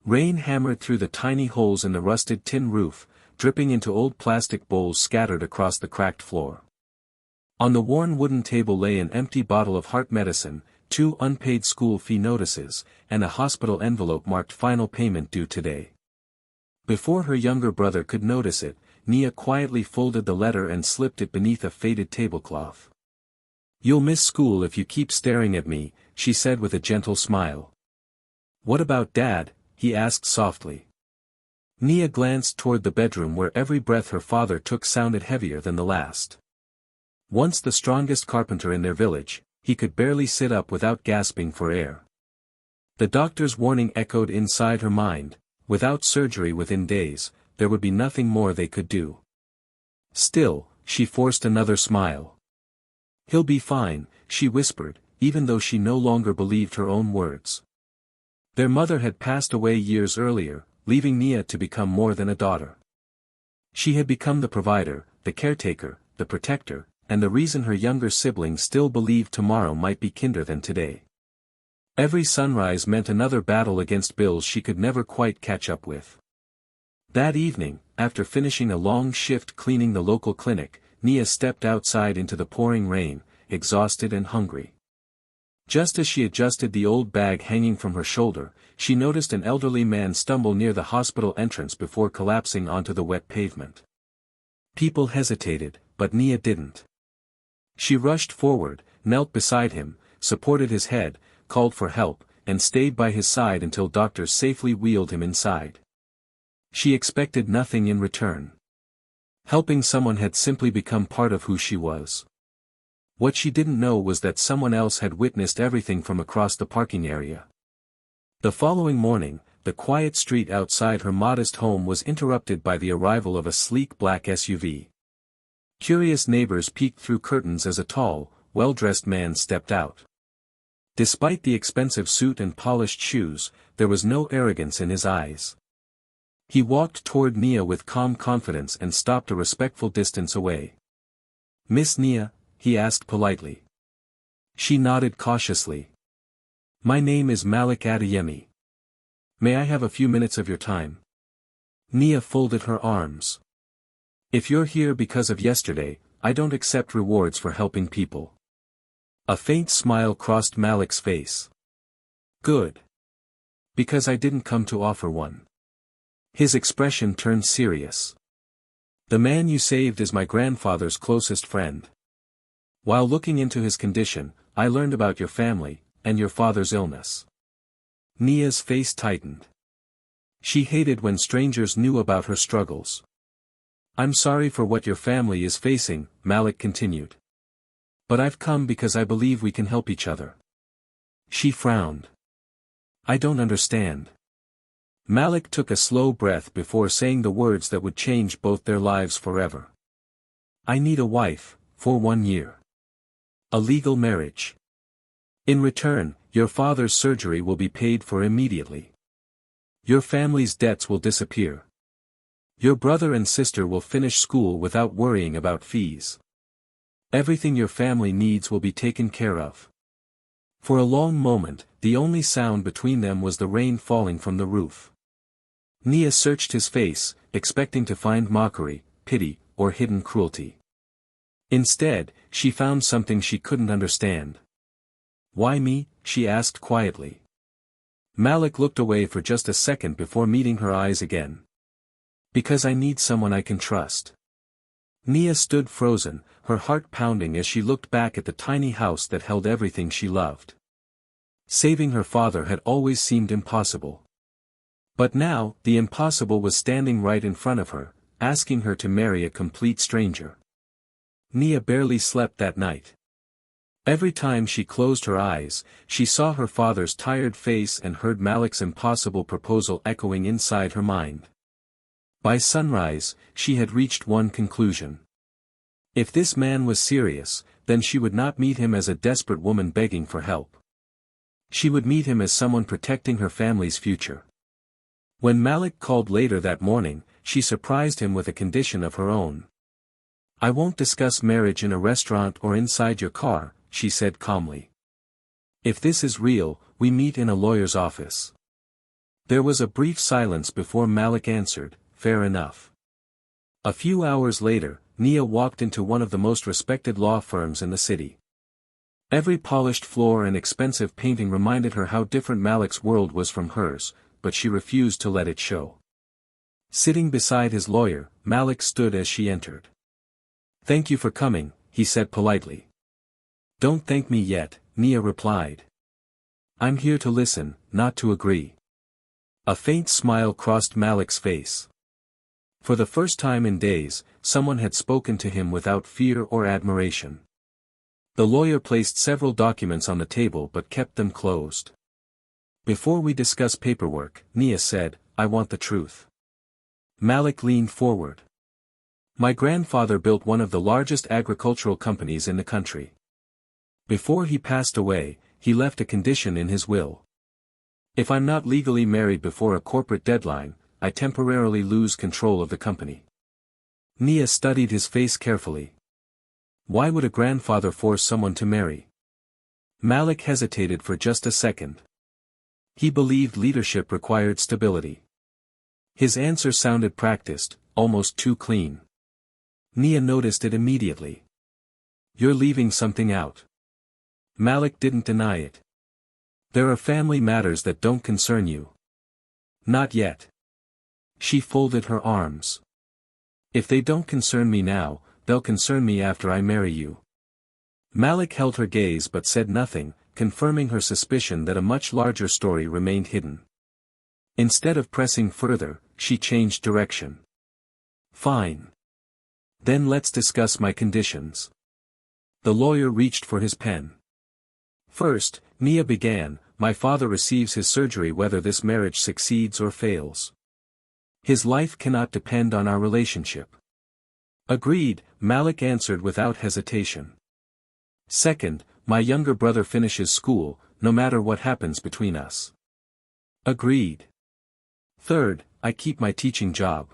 Rain hammered through the tiny holes in the rusted tin roof, dripping into old plastic bowls scattered across the cracked floor. On the worn wooden table lay an empty bottle of heart medicine, 2 unpaid school fee notices, and a hospital envelope marked final payment due today. Before her younger brother could notice it, Nia quietly folded the letter and slipped it beneath a faded tablecloth. "You'll miss school if you keep staring at me," she said with a gentle smile. "What about Dad?" he asked softly. Nia glanced toward the bedroom where every breath her father took sounded heavier than the last. Once the strongest carpenter in their village, he could barely sit up without gasping for air. The doctor's warning echoed inside her mind: without surgery within days, there would be nothing more they could do. Still, she forced another smile. "He'll be fine," she whispered, even though she no longer believed her own words. Their mother had passed away years earlier, leaving Nia to become more than a daughter. She had become the provider, the caretaker, the protector, and the reason her younger siblings still believed tomorrow might be kinder than today. Every sunrise meant another battle against bills she could never quite catch up with. That evening, after finishing a long shift cleaning the local clinic, Nia stepped outside into the pouring rain, exhausted and hungry. Just as she adjusted the old bag hanging from her shoulder, she noticed an elderly man stumble near the hospital entrance before collapsing onto the wet pavement. People hesitated, but Nia didn't. She rushed forward, knelt beside him, supported his head, called for help, and stayed by his side until doctors safely wheeled him inside. She expected nothing in return. Helping someone had simply become part of who she was. What she didn't know was that someone else had witnessed everything from across the parking area. The following morning, the quiet street outside her modest home was interrupted by the arrival of a sleek black SUV. Curious neighbors peeked through curtains as a tall, well-dressed man stepped out. Despite the expensive suit and polished shoes, there was no arrogance in his eyes. He walked toward Nia with calm confidence and stopped a respectful distance away. "Miss Nia?" he asked politely. She nodded cautiously. "My name is Malik Admy. May I have a few minutes of your time?" Nia folded her arms. "If you're here because of yesterday, I don't accept rewards for helping people." A faint smile crossed Malik's face. "Good. Because I didn't come to offer one." His expression turned serious. "The man you saved is my grandfather's closest friend. While looking into his condition, I learned about your family, and your father's illness." Nia's face tightened. She hated when strangers knew about her struggles. "I'm sorry for what your family is facing," Malik continued. "But I've come because I believe we can help each other." She frowned. "I don't understand." Malik took a slow breath before saying the words that would change both their lives forever. "I need a wife, for 1 year. A legal marriage. In return, your father's surgery will be paid for immediately. Your family's debts will disappear. Your brother and sister will finish school without worrying about fees. Everything your family needs will be taken care of." For a long moment, the only sound between them was the rain falling from the roof. Nia searched his face, expecting to find mockery, pity, or hidden cruelty. Instead, she found something she couldn't understand. "Why me?" she asked quietly. Malik looked away for just a second before meeting her eyes again. "Because I need someone I can trust." Nia stood frozen, her heart pounding as she looked back at the tiny house that held everything she loved. Saving her father had always seemed impossible. But now, the impossible was standing right in front of her, asking her to marry a complete stranger. Nia barely slept that night. Every time she closed her eyes, she saw her father's tired face and heard Malik's impossible proposal echoing inside her mind. By sunrise, she had reached one conclusion. If this man was serious, then she would not meet him as a desperate woman begging for help. She would meet him as someone protecting her family's future. When Malik called later that morning, she surprised him with a condition of her own. "I won't discuss marriage in a restaurant or inside your car," she said calmly. "If this is real, we meet in a lawyer's office." There was a brief silence before Malik answered, "Fair enough." A few hours later, Nia walked into one of the most respected law firms in the city. Every polished floor and expensive painting reminded her how different Malik's world was from hers, but she refused to let it show. Sitting beside his lawyer, Malik stood as she entered. "Thank you for coming," he said politely. "Don't thank me yet," Nia replied. "I'm here to listen, not to agree." A faint smile crossed Malik's face. For the first time in days, someone had spoken to him without fear or admiration. The lawyer placed several documents on the table but kept them closed. "Before we discuss paperwork," Nia said, "I want the truth." Malik leaned forward. "My grandfather built one of the largest agricultural companies in the country. Before he passed away, he left a condition in his will. If I'm not legally married before a corporate deadline, I temporarily lose control of the company." Nia studied his face carefully. Why would a grandfather force someone to marry? Malik hesitated for just a second. He believed leadership required stability. His answer sounded practiced, almost too clean. Nia noticed it immediately. "You're leaving something out." Malik didn't deny it. "There are family matters that don't concern you." "Not yet." She folded her arms. "If they don't concern me now, they'll concern me after I marry you." Malik held her gaze but said nothing, confirming her suspicion that a much larger story remained hidden. Instead of pressing further, she changed direction. "Fine. Then let's discuss my conditions." The lawyer reached for his pen. "First," Nia began, "my father receives his surgery whether this marriage succeeds or fails. His life cannot depend on our relationship." "Agreed," Malik answered without hesitation. "Second, my younger brother finishes school, no matter what happens between us." "Agreed." "Third, I keep my teaching job.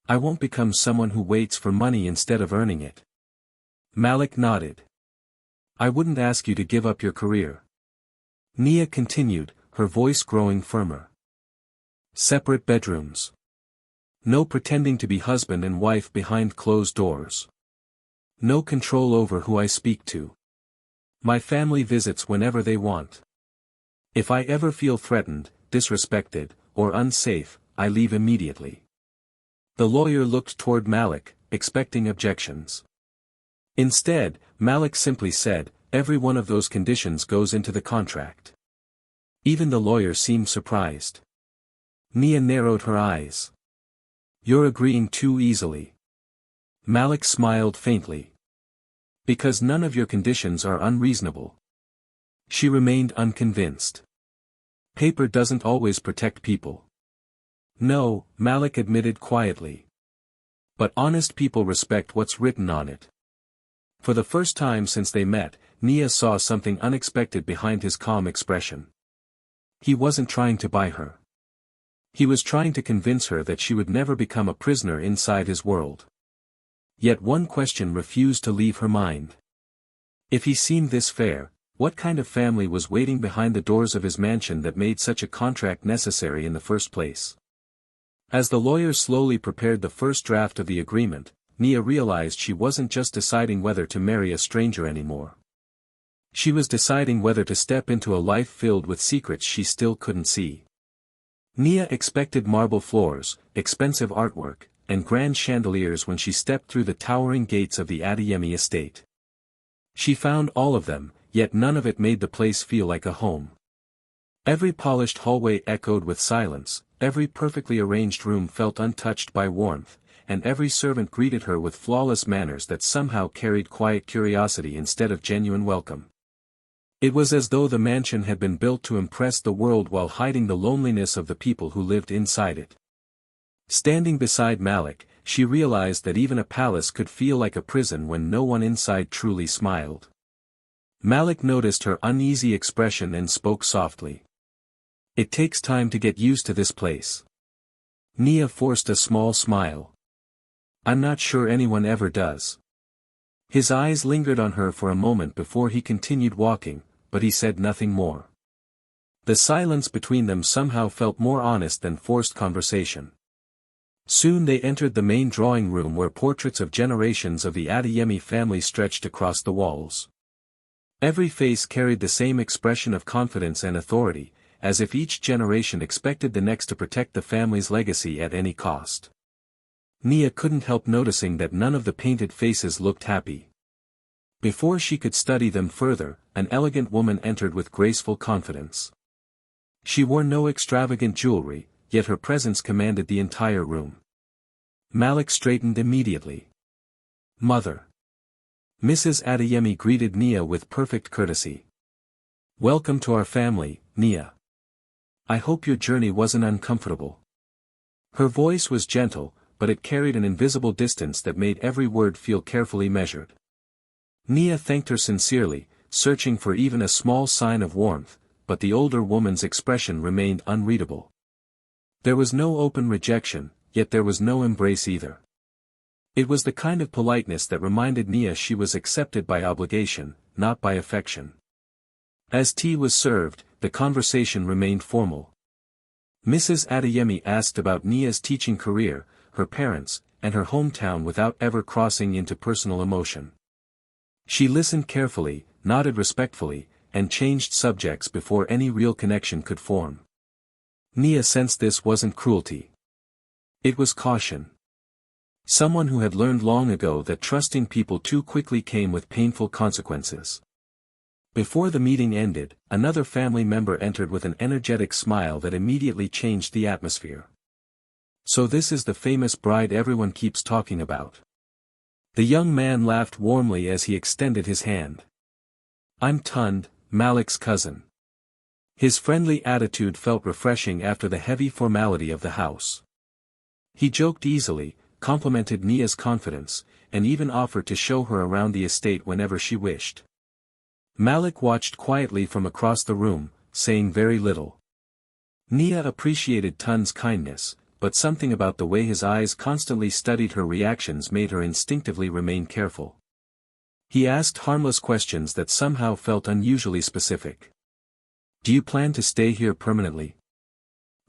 I won't become someone who waits for money instead of earning it." Malik nodded. "I wouldn't ask you to give up your career." Nia continued, her voice growing firmer. "Separate bedrooms. No pretending to be husband and wife behind closed doors. No control over who I speak to. My family visits whenever they want. If I ever feel threatened, disrespected, or unsafe, I leave immediately." The lawyer looked toward Malik, expecting objections. Instead, Malik simply said, "Every one of those conditions goes into the contract." Even the lawyer seemed surprised. Nia narrowed her eyes. "You're agreeing too easily." Malik smiled faintly. "Because none of your conditions are unreasonable." She remained unconvinced. "Paper doesn't always protect people." "No," Malik admitted quietly. "But honest people respect what's written on it." For the first time since they met, Nia saw something unexpected behind his calm expression. He wasn't trying to buy her. He was trying to convince her that she would never become a prisoner inside his world. Yet one question refused to leave her mind. If he seemed this fair, what kind of family was waiting behind the doors of his mansion that made such a contract necessary in the first place? As the lawyer slowly prepared the first draft of the agreement, Nia realized she wasn't just deciding whether to marry a stranger anymore. She was deciding whether to step into a life filled with secrets she still couldn't see. Nia expected marble floors, expensive artwork, and grand chandeliers when she stepped through the towering gates of the Admy estate. She found all of them, yet none of it made the place feel like a home. Every polished hallway echoed with silence, every perfectly arranged room felt untouched by warmth, and every servant greeted her with flawless manners that somehow carried quiet curiosity instead of genuine welcome. It was as though the mansion had been built to impress the world while hiding the loneliness of the people who lived inside it. Standing beside Malik, she realized that even a palace could feel like a prison when no one inside truly smiled. Malik noticed her uneasy expression and spoke softly. "It takes time to get used to this place." Nia forced a small smile. "I'm not sure anyone ever does." His eyes lingered on her for a moment before he continued walking, but he said nothing more. The silence between them somehow felt more honest than forced conversation. Soon they entered the main drawing room where portraits of generations of the Admy family stretched across the walls. Every face carried the same expression of confidence and authority, as if each generation expected the next to protect the family's legacy at any cost. Nia couldn't help noticing that none of the painted faces looked happy. Before she could study them further, an elegant woman entered with graceful confidence. She wore no extravagant jewelry, yet her presence commanded the entire room. Malik straightened immediately. "Mother." Mrs. Adeyemi greeted Nia with perfect courtesy. "Welcome to our family, Nia. I hope your journey wasn't uncomfortable." Her voice was gentle, but it carried an invisible distance that made every word feel carefully measured. Nia thanked her sincerely, searching for even a small sign of warmth, but the older woman's expression remained unreadable. There was no open rejection, yet there was no embrace either. It was the kind of politeness that reminded Nia she was accepted by obligation, not by affection. As tea was served, the conversation remained formal. Mrs. Adeyemi asked about Nia's teaching career, her parents, and her hometown without ever crossing into personal emotion. She listened carefully, nodded respectfully, and changed subjects before any real connection could form. Nia sensed this wasn't cruelty. It was caution. Someone who had learned long ago that trusting people too quickly came with painful consequences. Before the meeting ended, another family member entered with an energetic smile that immediately changed the atmosphere. "So this is the famous bride everyone keeps talking about." The young man laughed warmly as he extended his hand. "I'm Tund, Malik's cousin." His friendly attitude felt refreshing after the heavy formality of the house. He joked easily, complimented Nia's confidence, and even offered to show her around the estate whenever she wished. Malik watched quietly from across the room, saying very little. Nia appreciated Tund's kindness, but something about the way his eyes constantly studied her reactions made her instinctively remain careful. He asked harmless questions that somehow felt unusually specific. "Do you plan to stay here permanently?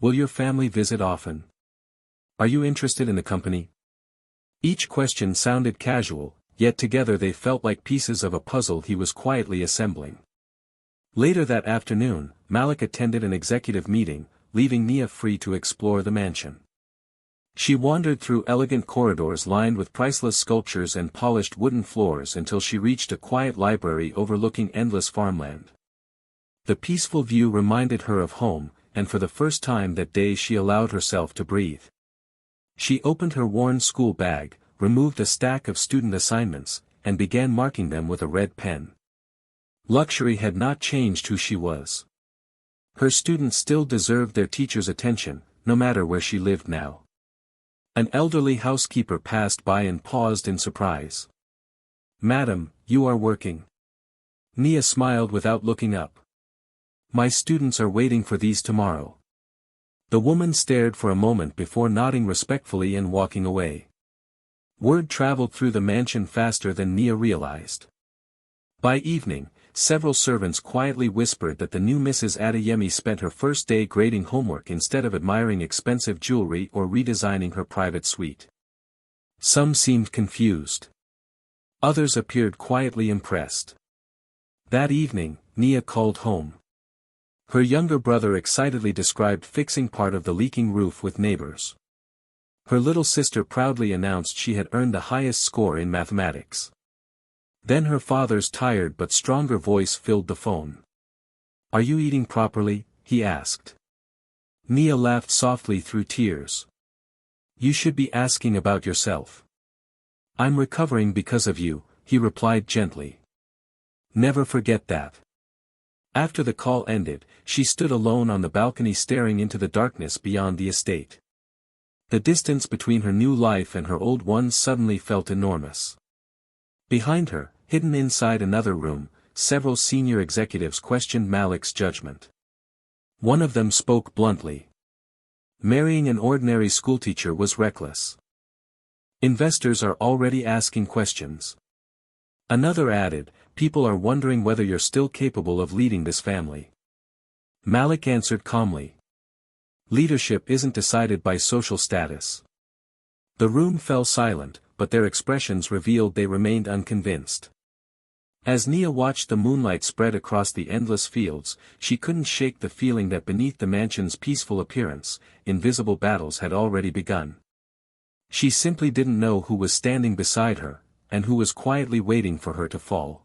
Will your family visit often? Are you interested in the company?" Each question sounded casual, yet together they felt like pieces of a puzzle he was quietly assembling. Later that afternoon, Malik attended an executive meeting, leaving Nia free to explore the mansion. She wandered through elegant corridors lined with priceless sculptures and polished wooden floors until she reached a quiet library overlooking endless farmland. The peaceful view reminded her of home, and for the first time that day she allowed herself to breathe. She opened her worn school bag, removed a stack of student assignments, and began marking them with a red pen. Luxury had not changed who she was. Her students still deserved their teacher's attention, no matter where she lived now. An elderly housekeeper passed by and paused in surprise. "Madam, you are working." Nia smiled without looking up. "My students are waiting for these tomorrow." The woman stared for a moment before nodding respectfully and walking away. Word traveled through the mansion faster than Nia realized. By evening, several servants quietly whispered that the new Mrs. Adeyemi spent her first day grading homework instead of admiring expensive jewelry or redesigning her private suite. Some seemed confused. Others appeared quietly impressed. That evening, Nia called home. Her younger brother excitedly described fixing part of the leaking roof with neighbors. Her little sister proudly announced she had earned the highest score in mathematics. Then her father's tired but stronger voice filled the phone. "Are you eating properly?" he asked. Nia laughed softly through tears. "You should be asking about yourself." "I'm recovering because of you," he replied gently. "Never forget that." After the call ended, she stood alone on the balcony staring into the darkness beyond the estate. The distance between her new life and her old one suddenly felt enormous. Behind her, hidden inside another room, several senior executives questioned Malik's judgment. One of them spoke bluntly. Marrying an ordinary schoolteacher was reckless. Investors are already asking questions. Another added, "People are wondering whether you're still capable of leading this family." Malik answered calmly. Leadership isn't decided by social status. The room fell silent, but their expressions revealed they remained unconvinced. As Nia watched the moonlight spread across the endless fields, she couldn't shake the feeling that beneath the mansion's peaceful appearance, invisible battles had already begun. She simply didn't know who was standing beside her, and who was quietly waiting for her to fall.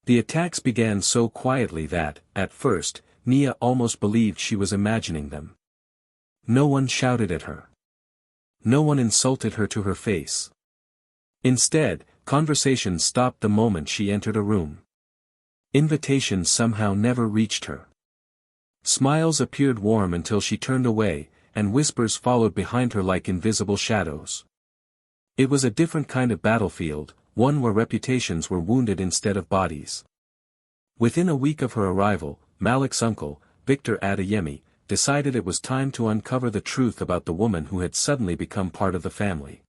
The attacks began so quietly that, at first, Nia almost believed she was imagining them. No one shouted at her. No one insulted her to her face. Instead, conversation stopped the moment she entered a room. Invitations somehow never reached her. Smiles appeared warm until she turned away, and whispers followed behind her like invisible shadows. It was a different kind of battlefield, one where reputations were wounded instead of bodies. Within a week of her arrival, Malik's uncle, Victor Admy, decided it was time to uncover the truth about the woman who had suddenly become part of the family.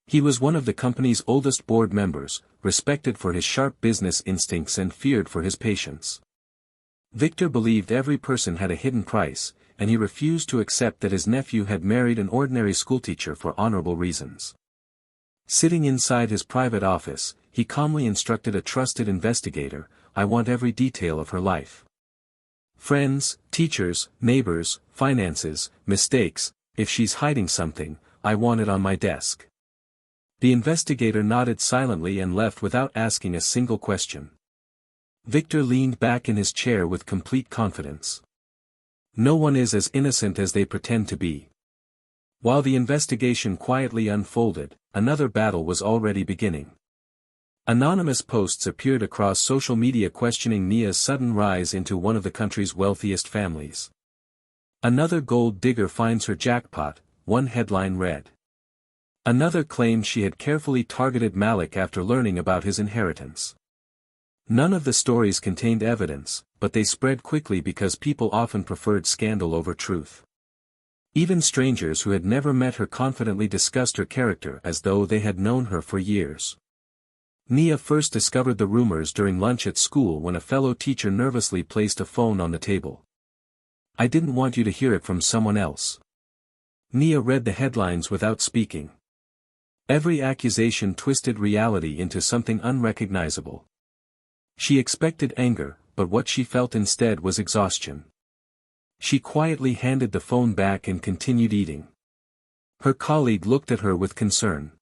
He was one of the company's oldest board members, respected for his sharp business instincts and feared for his patience. Victor believed every person had a hidden price, and he refused to accept that his nephew had married an ordinary schoolteacher for honorable reasons. Sitting inside his private office, he calmly instructed a trusted investigator, "I want every detail of her life. Friends, teachers, neighbors, finances, mistakes, if she's hiding something, I want it on my desk." The investigator nodded silently and left without asking a single question. Victor leaned back in his chair with complete confidence. No one is as innocent as they pretend to be. While the investigation quietly unfolded, another battle was already beginning. Anonymous posts appeared across social media questioning Nia's sudden rise into one of the country's wealthiest families. "Another gold digger finds her jackpot," one headline read. Another claimed she had carefully targeted Malik after learning about his inheritance. None of the stories contained evidence, but they spread quickly because people often preferred scandal over truth. Even strangers who had never met her confidently discussed her character as though they had known her for years. Nia first discovered the rumors during lunch at school when a fellow teacher nervously placed a phone on the table. "I didn't want you to hear it from someone else." Nia read the headlines without speaking. Every accusation twisted reality into something unrecognizable. She expected anger, but what she felt instead was exhaustion. She quietly handed the phone back and continued eating. Her colleague looked at her with concern.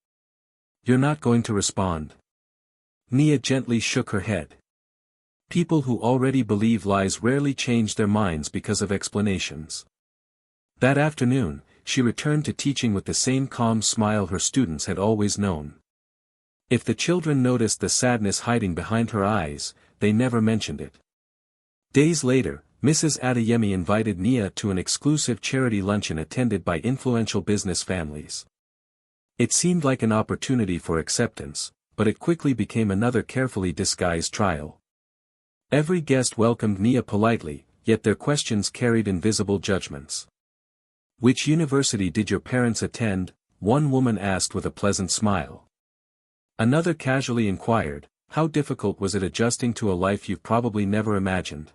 "You're not going to respond?" Nia gently shook her head. People who already believe lies rarely change their minds because of explanations. That afternoon, she returned to teaching with the same calm smile her students had always known. If the children noticed the sadness hiding behind her eyes, they never mentioned it. Days later, Mrs. Admy invited Nia to an exclusive charity luncheon attended by influential business families. It seemed like an opportunity for acceptance, but it quickly became another carefully disguised trial. Every guest welcomed Nia politely, yet their questions carried invisible judgments. "Which university did your parents attend?" one woman asked with a pleasant smile. Another casually inquired, "How difficult was it adjusting to a life you've probably never imagined?"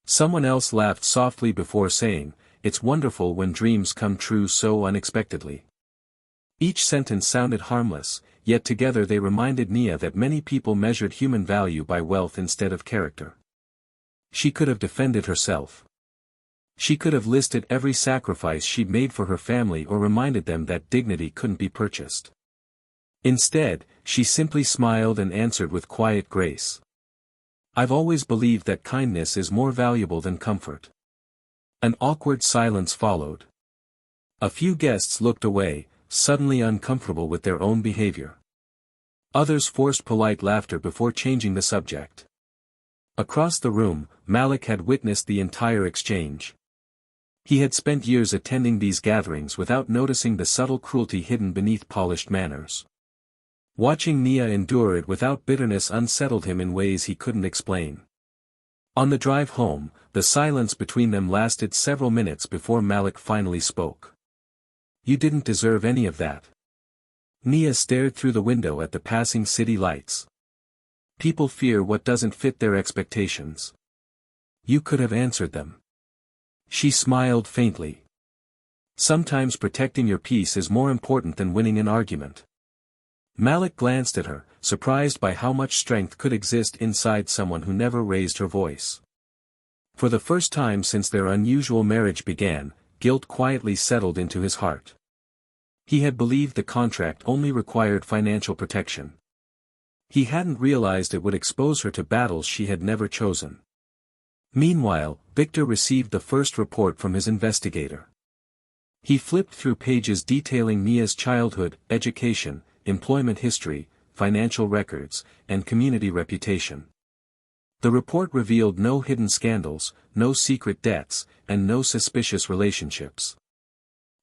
Someone else laughed softly before saying, "It's wonderful when dreams come true so unexpectedly." Each sentence sounded harmless, yet together they reminded Nia that many people measured human value by wealth instead of character. She could have defended herself. She could have listed every sacrifice she'd made for her family or reminded them that dignity couldn't be purchased. Instead, she simply smiled and answered with quiet grace. "I've always believed that kindness is more valuable than comfort." An awkward silence followed. A few guests looked away, suddenly uncomfortable with their own behavior. Others forced polite laughter before changing the subject. Across the room, Malik had witnessed the entire exchange. He had spent years attending these gatherings without noticing the subtle cruelty hidden beneath polished manners. Watching Nia endure it without bitterness unsettled him in ways he couldn't explain. On the drive home, the silence between them lasted several minutes before Malik finally spoke. "You didn't deserve any of that." Nia stared through the window at the passing city lights. "People fear what doesn't fit their expectations." You could have answered them. She smiled faintly. Sometimes protecting your peace is more important than winning an argument. Malik glanced at her, surprised by how much strength could exist inside someone who never raised her voice. For the first time since their unusual marriage began, guilt quietly settled into his heart. He had believed the contract only required financial protection. He hadn't realized it would expose her to battles she had never chosen. Meanwhile, Victor received the first report from his investigator. He flipped through pages detailing Nia's childhood, education, employment history, financial records, and community reputation. The report revealed no hidden scandals, no secret debts, and no suspicious relationships.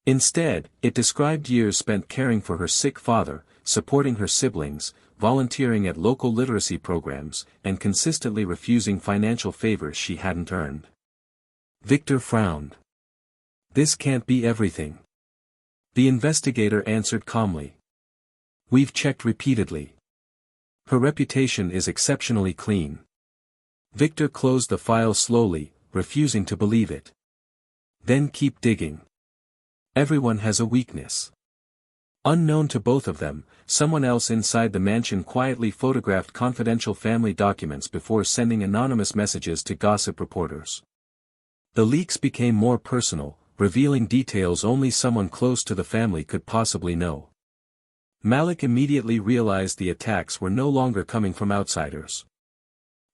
Instead, it described years spent caring for her sick father, supporting her siblings, volunteering at local literacy programs, and consistently refusing financial favors she hadn't earned. Victor frowned. This can't be everything. The investigator answered calmly. We've checked repeatedly. Her reputation is exceptionally clean. Victor closed the file slowly, refusing to believe it. Then keep digging. Everyone has a weakness. Unknown to both of them, someone else inside the mansion quietly photographed confidential family documents before sending anonymous messages to gossip reporters. The leaks became more personal, revealing details only someone close to the family could possibly know. Malik immediately realized the attacks were no longer coming from outsiders.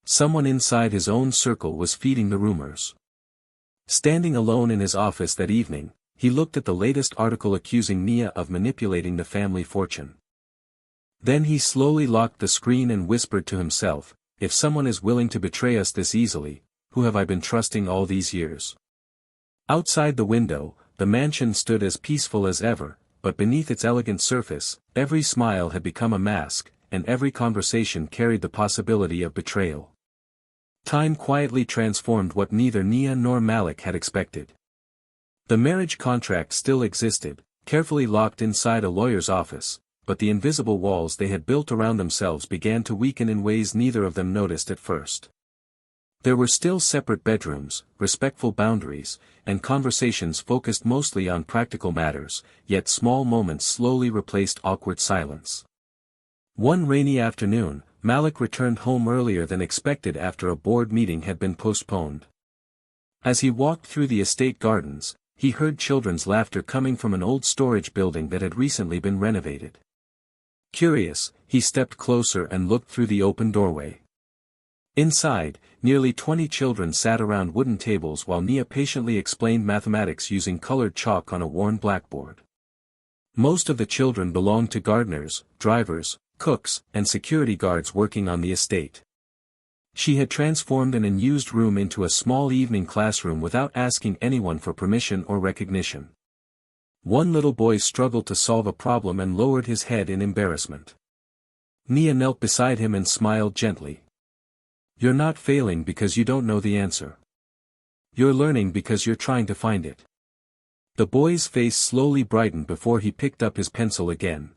Someone inside his own circle was feeding the rumors. Standing alone in his office that evening, he looked at the latest article accusing Nia of manipulating the family fortune. Then he slowly locked the screen and whispered to himself, if someone is willing to betray us this easily, who have I been trusting all these years? Outside the window, the mansion stood as peaceful as ever, but beneath its elegant surface, every smile had become a mask, and every conversation carried the possibility of betrayal. Time quietly transformed what neither Nia nor Malik had expected. The marriage contract still existed, carefully locked inside a lawyer's office, but the invisible walls they had built around themselves began to weaken in ways neither of them noticed at first. There were still separate bedrooms, respectful boundaries, and conversations focused mostly on practical matters, yet small moments slowly replaced awkward silence. One rainy afternoon, Malik returned home earlier than expected after a board meeting had been postponed. As he walked through the estate gardens, he heard children's laughter coming from an old storage building that had recently been renovated. Curious, he stepped closer and looked through the open doorway. Inside, nearly 20 children sat around wooden tables while Nia patiently explained mathematics using colored chalk on a worn blackboard. Most of the children belonged to gardeners, drivers, cooks, and security guards working on the estate. She had transformed an unused room into a small evening classroom without asking anyone for permission or recognition. One little boy struggled to solve a problem and lowered his head in embarrassment. Nia knelt beside him and smiled gently. You're not failing because you don't know the answer. You're learning because you're trying to find it. The boy's face slowly brightened before he picked up his pencil again.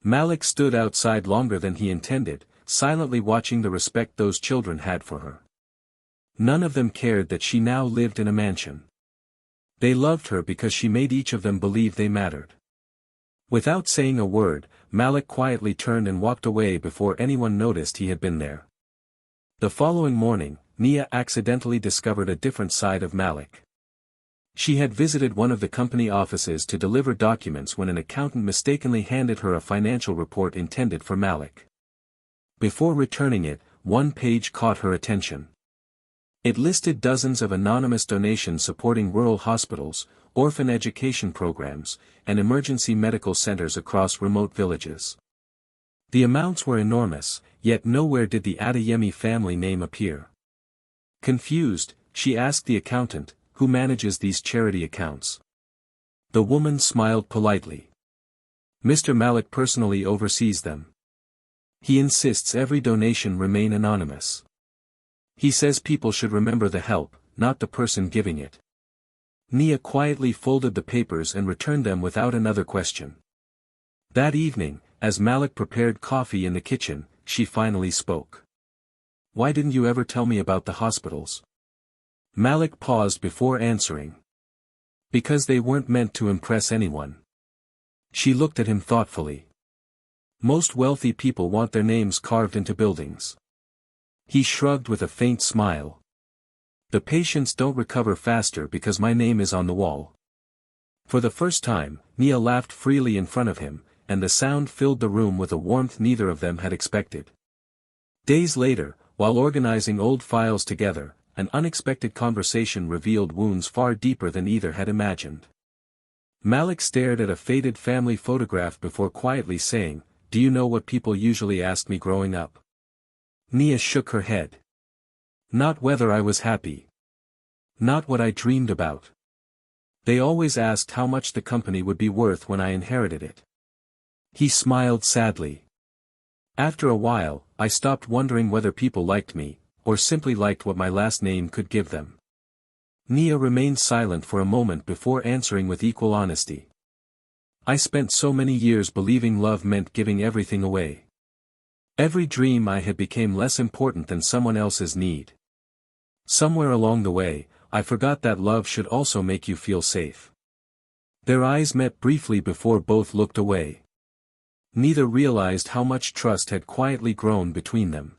Malik stood outside longer than he intended, silently watching the respect those children had for her. None of them cared that she now lived in a mansion. They loved her because she made each of them believe they mattered. Without saying a word, Malik quietly turned and walked away before anyone noticed he had been there. The following morning, Nia accidentally discovered a different side of Malik. She had visited one of the company offices to deliver documents when an accountant mistakenly handed her a financial report intended for Malik. Before returning it, one page caught her attention. It listed dozens of anonymous donations supporting rural hospitals, orphan education programs, and emergency medical centers across remote villages. The amounts were enormous, yet nowhere did the Admy family name appear. Confused, she asked the accountant, who manages these charity accounts. The woman smiled politely. Mr. Malik personally oversees them. He insists every donation remain anonymous. He says people should remember the help, not the person giving it. Nia quietly folded the papers and returned them without another question. That evening, as Malik prepared coffee in the kitchen, she finally spoke. Why didn't you ever tell me about the hospitals? Malik paused before answering. Because they weren't meant to impress anyone. She looked at him thoughtfully. Most wealthy people want their names carved into buildings. He shrugged with a faint smile. The patients don't recover faster because my name is on the wall. For the first time, Nia laughed freely in front of him, and the sound filled the room with a warmth neither of them had expected. Days later, while organizing old files together, an unexpected conversation revealed wounds far deeper than either had imagined. Malik stared at a faded family photograph before quietly saying, "Do you know what people usually asked me growing up?" Nia shook her head. "Not whether I was happy. Not what I dreamed about. They always asked how much the company would be worth when I inherited it." He smiled sadly. "After a while, I stopped wondering whether people liked me, or simply liked what my last name could give them." Nia remained silent for a moment before answering with equal honesty. "I spent so many years believing love meant giving everything away. Every dream I had became less important than someone else's need. Somewhere along the way, I forgot that love should also make you feel safe." Their eyes met briefly before both looked away. Neither realized how much trust had quietly grown between them.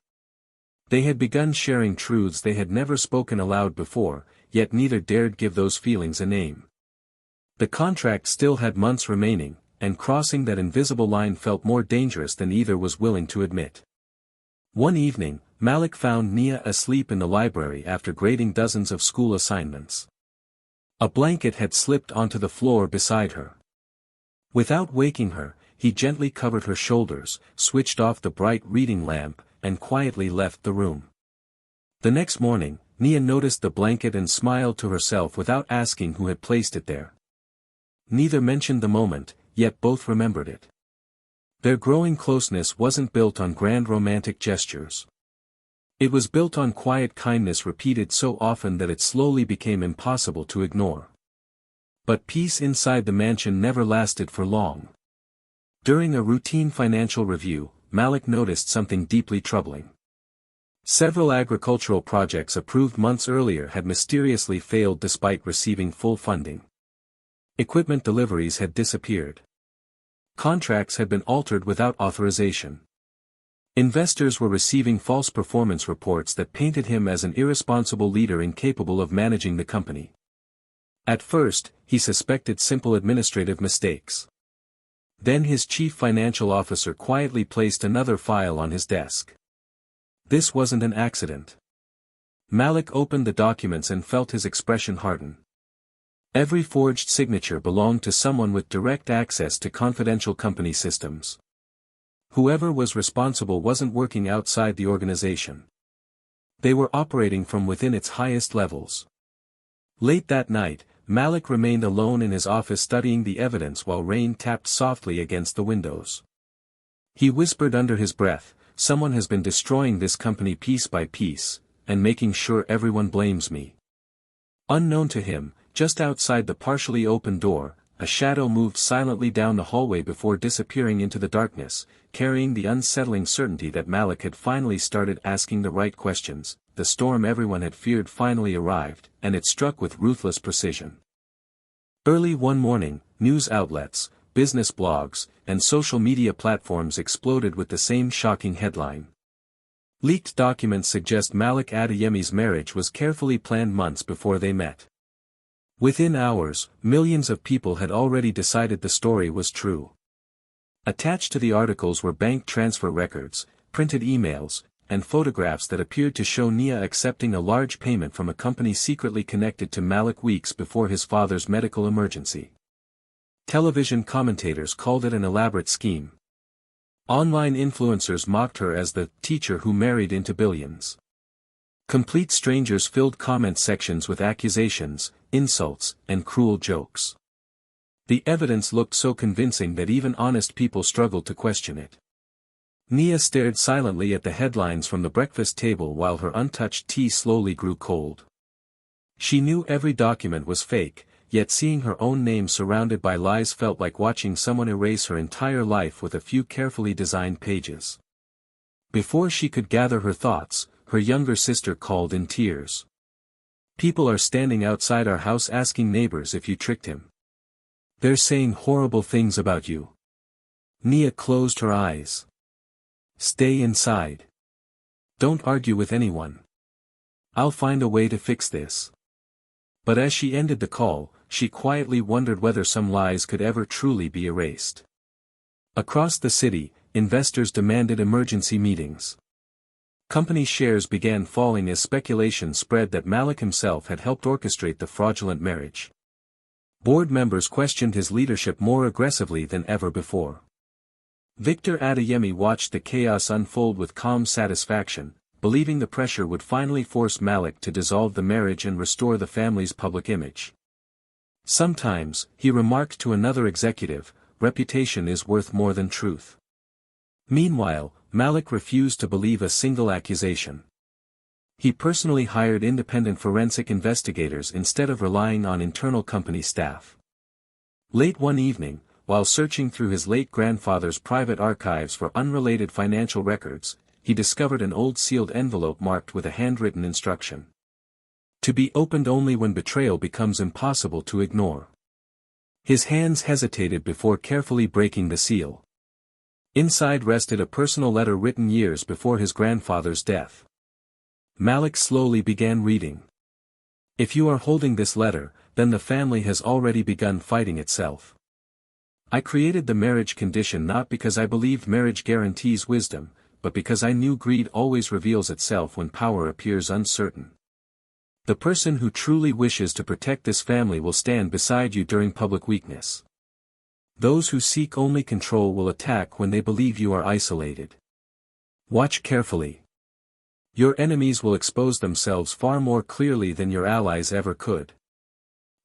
They had begun sharing truths they had never spoken aloud before, yet neither dared give those feelings a name. The contract still had months remaining, and crossing that invisible line felt more dangerous than either was willing to admit. One evening, Malik found Nia asleep in the library after grading dozens of school assignments. A blanket had slipped onto the floor beside her. Without waking her, he gently covered her shoulders, switched off the bright reading lamp, and quietly left the room. The next morning, Nia noticed the blanket and smiled to herself without asking who had placed it there. Neither mentioned the moment, yet both remembered it. Their growing closeness wasn't built on grand romantic gestures. It was built on quiet kindness repeated so often that it slowly became impossible to ignore. But peace inside the mansion never lasted for long. During a routine financial review, Malik noticed something deeply troubling. Several agricultural projects approved months earlier had mysteriously failed despite receiving full funding. Equipment deliveries had disappeared. Contracts had been altered without authorization. Investors were receiving false performance reports that painted him as an irresponsible leader incapable of managing the company. At first, he suspected simple administrative mistakes. Then his chief financial officer quietly placed another file on his desk. This wasn't an accident. Malik opened the documents and felt his expression harden. Every forged signature belonged to someone with direct access to confidential company systems. Whoever was responsible wasn't working outside the organization. They were operating from within its highest levels. Late that night, Malik remained alone in his office studying the evidence while rain tapped softly against the windows. He whispered under his breath, "Someone has been destroying this company piece by piece, and making sure everyone blames me." Unknown to him, just outside the partially open door, a shadow moved silently down the hallway before disappearing into the darkness, carrying the unsettling certainty that Malik had finally started asking the right questions. The storm everyone had feared finally arrived, and it struck with ruthless precision. Early one morning, news outlets, business blogs, and social media platforms exploded with the same shocking headline. Leaked documents suggest Malik Adeyemi's marriage was carefully planned months before they met. Within hours, millions of people had already decided the story was true. Attached to the articles were bank transfer records, printed emails, and photographs that appeared to show Nia accepting a large payment from a company secretly connected to Malik weeks before his father's medical emergency. Television commentators called it an elaborate scheme. Online influencers mocked her as the teacher who married into billions. Complete strangers filled comment sections with accusations, insults, and cruel jokes. The evidence looked so convincing that even honest people struggled to question it. Nia stared silently at the headlines from the breakfast table while her untouched tea slowly grew cold. She knew every document was fake, yet seeing her own name surrounded by lies felt like watching someone erase her entire life with a few carefully designed pages. Before she could gather her thoughts, her younger sister called in tears. People are standing outside our house asking neighbors if you tricked him. They're saying horrible things about you. Nia closed her eyes. Stay inside. Don't argue with anyone. I'll find a way to fix this. But as she ended the call, she quietly wondered whether some lies could ever truly be erased. Across the city, investors demanded emergency meetings. Company shares began falling as speculation spread that Malik himself had helped orchestrate the fraudulent marriage. Board members questioned his leadership more aggressively than ever before. Victor Admy watched the chaos unfold with calm satisfaction, believing the pressure would finally force Malik to dissolve the marriage and restore the family's public image. Sometimes, he remarked to another executive, reputation is worth more than truth. Meanwhile, Malik refused to believe a single accusation. He personally hired independent forensic investigators instead of relying on internal company staff. Late one evening, while searching through his late grandfather's private archives for unrelated financial records, he discovered an old sealed envelope marked with a handwritten instruction. To be opened only when betrayal becomes impossible to ignore. His hands hesitated before carefully breaking the seal. Inside rested a personal letter written years before his grandfather's death. Malik slowly began reading. If you are holding this letter, then the family has already begun fighting itself. I created the marriage condition not because I believed marriage guarantees wisdom, but because I knew greed always reveals itself when power appears uncertain. The person who truly wishes to protect this family will stand beside you during public weakness. Those who seek only control will attack when they believe you are isolated. Watch carefully. Your enemies will expose themselves far more clearly than your allies ever could.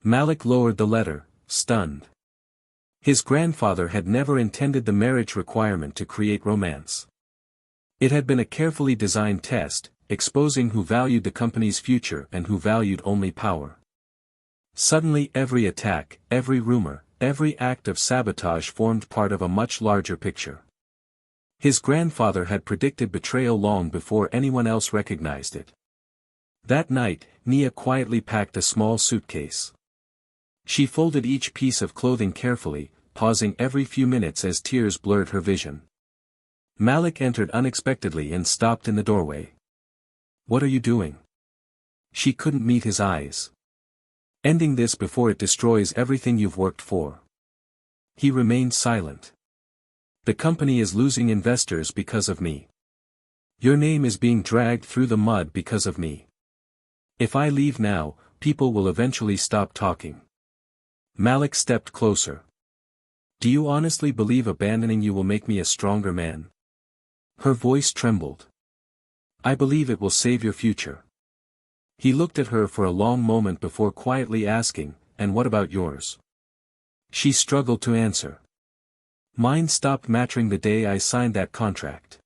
Malik lowered the letter, stunned. His grandfather had never intended the marriage requirement to create romance. It had been a carefully designed test, exposing who valued the company's future and who valued only power. Suddenly every attack, every rumor, every act of sabotage formed part of a much larger picture. His grandfather had predicted betrayal long before anyone else recognized it. That night, Nia quietly packed a small suitcase. She folded each piece of clothing carefully, pausing every few minutes as tears blurred her vision. Malik entered unexpectedly and stopped in the doorway. What are you doing? She couldn't meet his eyes. Ending this before it destroys everything you've worked for. He remained silent. The company is losing investors because of me. Your name is being dragged through the mud because of me. If I leave now, people will eventually stop talking. Malik stepped closer. Do you honestly believe abandoning you will make me a stronger man? Her voice trembled. I believe it will save your future. He looked at her for a long moment before quietly asking, and what about yours? She struggled to answer. Mine stopped mattering the day I signed that contract.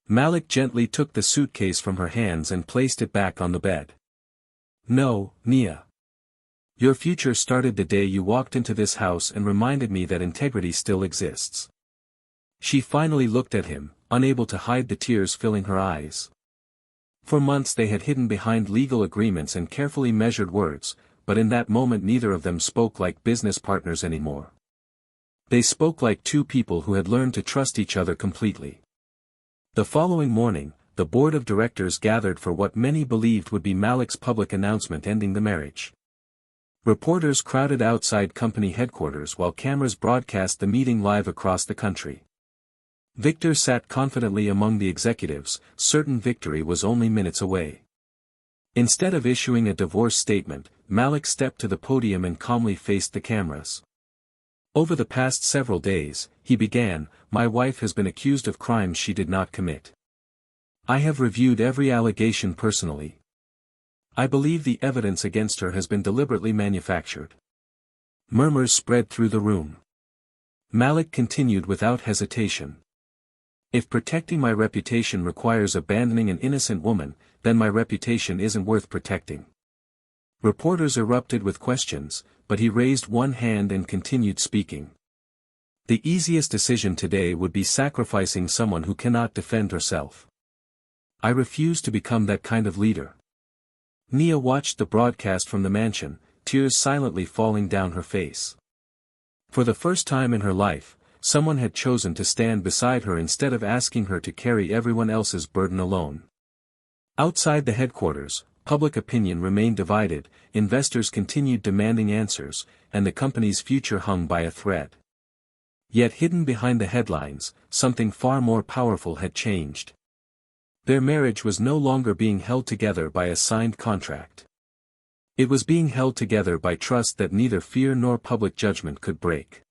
Malik gently took the suitcase from her hands and placed it back on the bed. No, Nia. Your future started the day you walked into this house and reminded me that integrity still exists. She finally looked at him, unable to hide the tears filling her eyes. For months they had hidden behind legal agreements and carefully measured words, but in that moment neither of them spoke like business partners anymore. They spoke like two people who had learned to trust each other completely. The following morning, the board of directors gathered for what many believed would be Malik's public announcement ending the marriage. Reporters crowded outside company headquarters while cameras broadcast the meeting live across the country. Victor sat confidently among the executives, certain victory was only minutes away. Instead of issuing a divorce statement, Malik stepped to the podium and calmly faced the cameras. Over the past several days, he began, my wife has been accused of crimes she did not commit. I have reviewed every allegation personally. I believe the evidence against her has been deliberately manufactured. Murmurs spread through the room. Malik continued without hesitation. If protecting my reputation requires abandoning an innocent woman, then my reputation isn't worth protecting. Reporters erupted with questions, but he raised one hand and continued speaking. The easiest decision today would be sacrificing someone who cannot defend herself. I refuse to become that kind of leader. Nia watched the broadcast from the mansion, tears silently falling down her face. For the first time in her life, someone had chosen to stand beside her instead of asking her to carry everyone else's burden alone. Outside the headquarters, public opinion remained divided, investors continued demanding answers, and the company's future hung by a thread. Yet hidden behind the headlines, something far more powerful had changed. Their marriage was no longer being held together by a signed contract. It was being held together by trust that neither fear nor public judgment could break.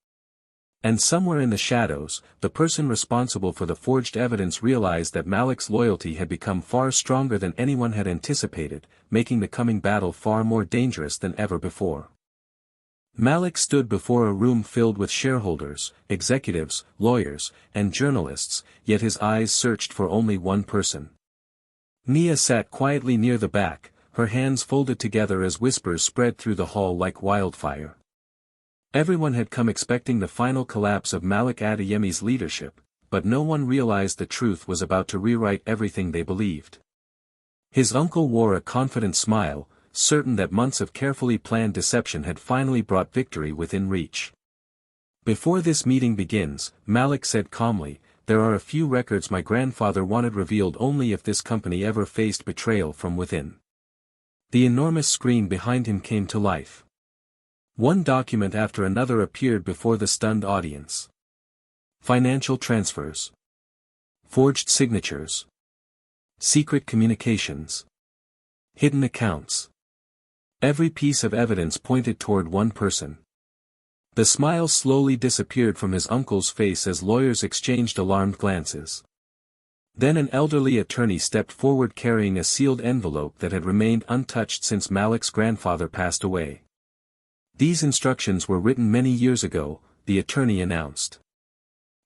And somewhere in the shadows, the person responsible for the forged evidence realized that Malik's loyalty had become far stronger than anyone had anticipated, making the coming battle far more dangerous than ever before. Malik stood before a room filled with shareholders, executives, lawyers, and journalists, yet his eyes searched for only one person. Nia sat quietly near the back, her hands folded together as whispers spread through the hall like wildfire. Everyone had come expecting the final collapse of Malik Adeyemi's leadership, but no one realized the truth was about to rewrite everything they believed. His uncle wore a confident smile, certain that months of carefully planned deception had finally brought victory within reach. "Before this meeting begins," Malik said calmly, "there are a few records my grandfather wanted revealed only if this company ever faced betrayal from within." The enormous screen behind him came to life. One document after another appeared before the stunned audience. Financial transfers. Forged signatures. Secret communications. Hidden accounts. Every piece of evidence pointed toward one person. The smile slowly disappeared from his uncle's face as lawyers exchanged alarmed glances. Then an elderly attorney stepped forward carrying a sealed envelope that had remained untouched since Malik's grandfather passed away. "These instructions were written many years ago," the attorney announced.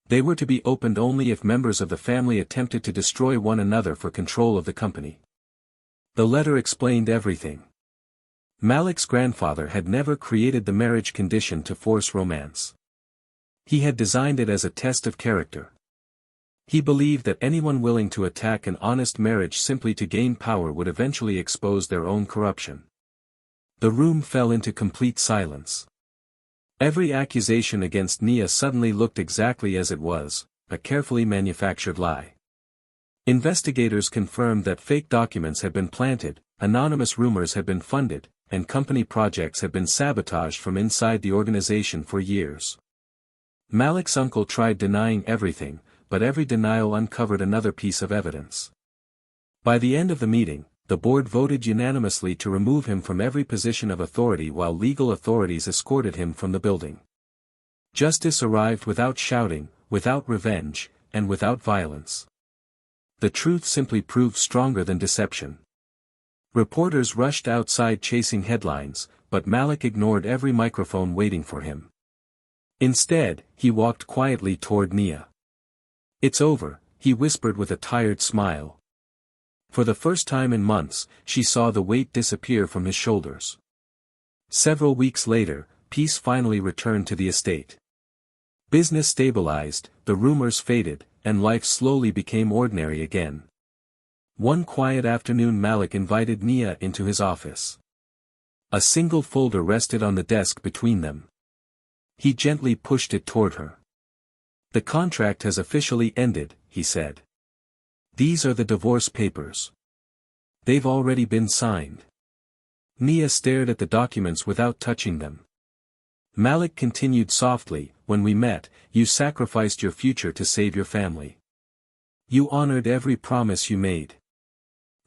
"They were to be opened only if members of the family attempted to destroy one another for control of the company." The letter explained everything. Malik's grandfather had never created the marriage condition to force romance. He had designed it as a test of character. He believed that anyone willing to attack an honest marriage simply to gain power would eventually expose their own corruption. The room fell into complete silence. Every accusation against Nia suddenly looked exactly as it was, a carefully manufactured lie. Investigators confirmed that fake documents had been planted, anonymous rumors had been funded, and company projects had been sabotaged from inside the organization for years. Malik's uncle tried denying everything, but every denial uncovered another piece of evidence. By the end of the meeting, the board voted unanimously to remove him from every position of authority while legal authorities escorted him from the building. Justice arrived without shouting, without revenge, and without violence. The truth simply proved stronger than deception. Reporters rushed outside chasing headlines, but Malik ignored every microphone waiting for him. Instead, he walked quietly toward Nia. "It's over," he whispered with a tired smile. For the first time in months, she saw the weight disappear from his shoulders. Several weeks later, peace finally returned to the estate. Business stabilized, the rumors faded, and life slowly became ordinary again. One quiet afternoon Malik invited Nia into his office. A single folder rested on the desk between them. He gently pushed it toward her. "The contract has officially ended," he said. "These are the divorce papers. They've already been signed." Nia stared at the documents without touching them. Malik continued softly, "When we met, you sacrificed your future to save your family. You honored every promise you made.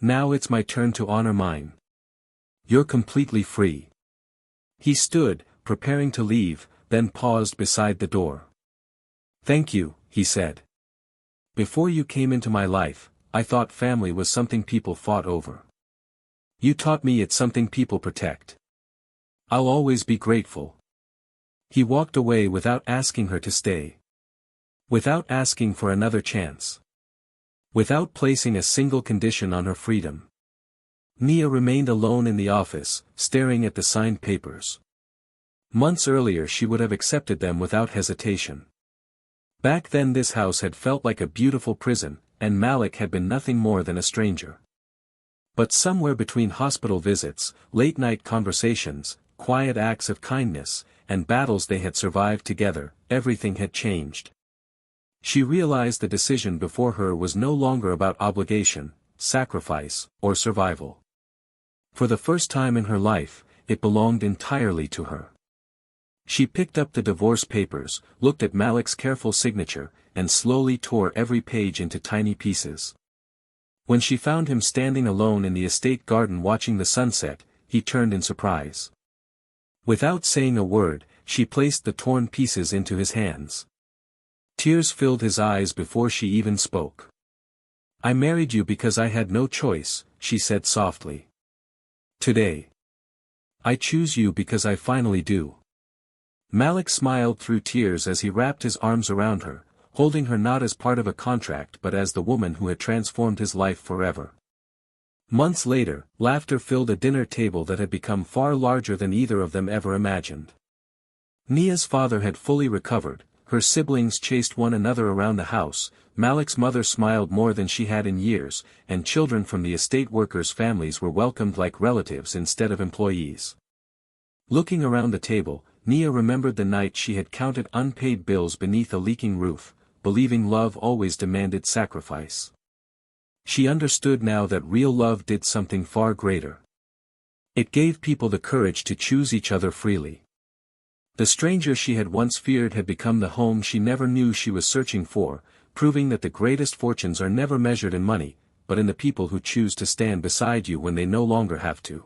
Now it's my turn to honor mine. You're completely free." He stood, preparing to leave, then paused beside the door. "Thank you," he said. "Before you came into my life, I thought family was something people fought over. You taught me it's something people protect. I'll always be grateful." He walked away without asking her to stay. Without asking for another chance. Without placing a single condition on her freedom. Nia remained alone in the office, staring at the signed papers. Months earlier she would have accepted them without hesitation. Back then this house had felt like a beautiful prison, and Malik had been nothing more than a stranger. But somewhere between hospital visits, late-night conversations, quiet acts of kindness, and battles they had survived together, everything had changed. She realized the decision before her was no longer about obligation, sacrifice, or survival. For the first time in her life, it belonged entirely to her. She picked up the divorce papers, looked at Malik's careful signature, and slowly tore every page into tiny pieces. When she found him standing alone in the estate garden watching the sunset, he turned in surprise. Without saying a word, she placed the torn pieces into his hands. Tears filled his eyes before she even spoke. "I married you because I had no choice," she said softly. "Today, I choose you because I finally do." Malik smiled through tears as he wrapped his arms around her, holding her not as part of a contract but as the woman who had transformed his life forever. Months later, laughter filled a dinner table that had become far larger than either of them ever imagined. Nia's father had fully recovered, her siblings chased one another around the house, Malik's mother smiled more than she had in years, and children from the estate workers' families were welcomed like relatives instead of employees. Looking around the table, Nia remembered the night she had counted unpaid bills beneath a leaking roof, believing love always demanded sacrifice. She understood now that real love did something far greater. It gave people the courage to choose each other freely. The stranger she had once feared had become the home she never knew she was searching for, proving that the greatest fortunes are never measured in money, but in the people who choose to stand beside you when they no longer have to.